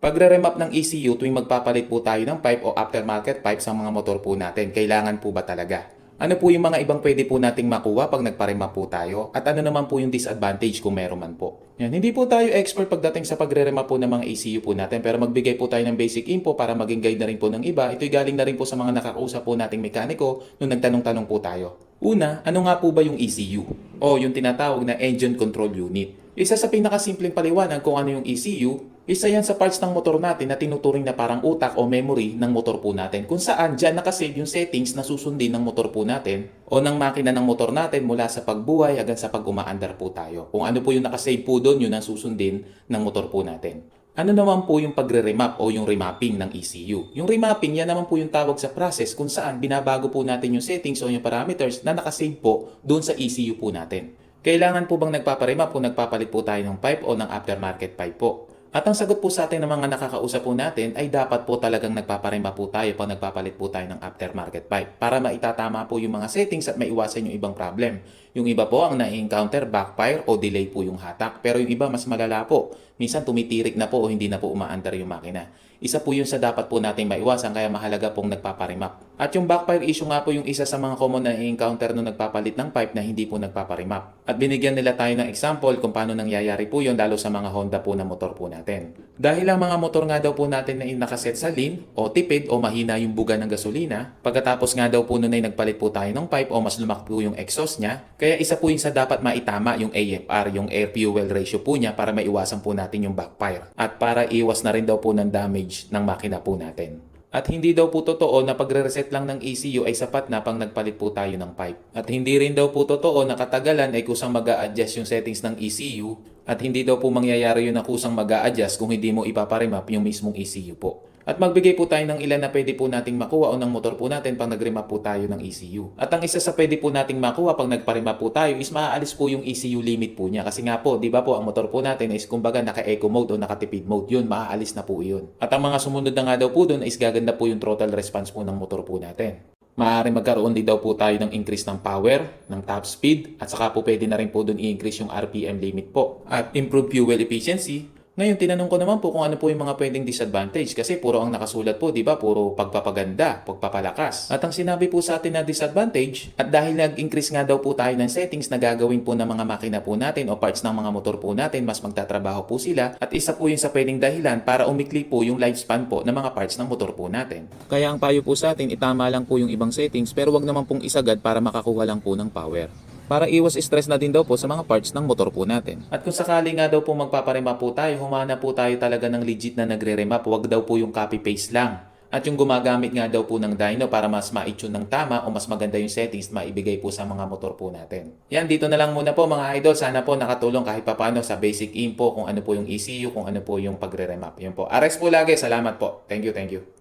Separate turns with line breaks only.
Pagre-remap ng ECU tuwing magpapalit po tayo ng pipe o aftermarket pipe sa mga motor po natin, kailangan po ba talaga? Ano po yung mga ibang pwede po nating makuha pag nagparemap po tayo? At ano naman po yung disadvantage kung meron man po? Yan, hindi po tayo expert pagdating sa pagre-remap po ng mga ECU po natin, pero magbigay po tayo ng basic info para maging guide na rin po ng iba. Ito'y galing na rin po sa mga nakakausap po nating mekaniko nung nagtanong-tanong po tayo. Una, ano nga po ba yung ECU? O yung tinatawag na Engine Control Unit. Isa sa pinakasimpleng paliwanag kung ano yung ECU, isa yan sa parts ng motor natin na tinuturing na parang utak o memory ng motor po natin, kung saan dyan nakasave yung settings na susundin ng motor po natin o ng makina ng motor natin mula sa pagbuhay hanggang sa pag-umaandar po tayo. Kung ano po yung nakasave po doon, yun ang susundin ng motor po natin. Ano naman po yung pagre-remap o yung remapping ng ECU? Yung remapping, yan naman po yung tawag sa process kung saan binabago po natin yung settings o yung parameters na nakasave po doon sa ECU po natin. Kailangan po bang nagpaparemap kung nagpapalit po tayo ng pipe o ng aftermarket pipe po? At ang sagot po sa atin ng mga nakakausap po natin ay dapat po talagang nagpaparemap po tayo pag nagpapalit po tayo ng aftermarket pipe para maitatama po yung mga settings at maiwasan yung ibang problem. Yung iba po ang na-encounter backfire o delay po yung hatak, pero yung iba mas malala po. Minsan tumitirik na po o hindi na po umaandar yung makina. Isa po yun sa dapat po nating maiwasan kaya mahalaga pong nagpaparemap. At yung backfire issue nga po yung isa sa mga common na i-encounter nung nagpapalit ng pipe na hindi po nagpaparemap. At binigyan nila tayo ng example kung paano nangyayari po yun lalo sa mga Honda po na motor po natin. Dahil ang mga motor nga daw po natin na nakaset sa lean o tipid o mahina yung buga ng gasolina, pagkatapos nga daw po nun ay nagpalit po tayo ng pipe o mas lumaki po yung exhaust niya, kaya isa po yung sa dapat maitama yung AFR, yung air fuel ratio po niya para maiwasan po natin yung backfire. At para iwas na rin daw po ng damage ng makina po natin. At hindi daw po totoo na pagre-reset lang ng ECU ay sapat na pang nagpalit po tayo ng pipe. At hindi rin daw po totoo na katagalan ay kusang mag-a-adjust yung settings ng ECU at hindi daw po mangyayari yun na kusang mag-a-adjust kung hindi mo ipaparemap yung mismong ECU po. At magbigay po tayo ng ilan na pwede po nating makuha o ng motor po natin pag nag-remap po tayo ng ECU. At ang isa sa pwede po nating makuha pag nagparemap po tayo is maaalis po yung ECU limit po niya. Kasi nga po, di ba po, ang motor po natin is kumbaga naka-eco mode o naka-tipid mode. Yun, maaalis na po yun. At ang mga sumunod na nga daw po dun is gaganda po yung throttle response po ng motor po natin. Maaari magkaroon din daw po tayo ng increase ng power, ng top speed, at saka po pwede na rin po dun i-increase yung RPM limit po. At improve fuel efficiency. Ngayon, tinanong ko naman po kung ano po yung mga pwedeng disadvantage kasi puro ang nakasulat po, di ba? Puro pagpapaganda, pagpapalakas. At ang sinabi po sa atin na disadvantage, at dahil nag-increase nga daw po tayo ng settings na gagawin po ng mga makina po natin o parts ng mga motor po natin, mas magtatrabaho po sila. At isa po yun sa pwedeng dahilan para umikli po yung lifespan po ng mga parts ng motor po natin. Kaya ang payo po sa atin, itama lang po yung ibang settings pero wag naman pong isagad para makakuha lang po ng power. Para iwas stress na din daw po sa mga parts ng motor po natin. At kung sakali nga daw po magpaparemap po tayo, humana po tayo talaga ng legit na nagre-remap. Huwag daw po yung copy-paste lang. At yung gumagamit nga daw po ng dyno para mas ma-tune ng tama o mas maganda yung settings na maibigay po sa mga motor po natin. Yan, dito na lang muna po mga idol. Sana po nakatulong kahit papano sa basic info kung ano po yung ECU, kung ano po yung pagre-remap. Yun po. RX po lagi. Salamat po. Thank you, thank you.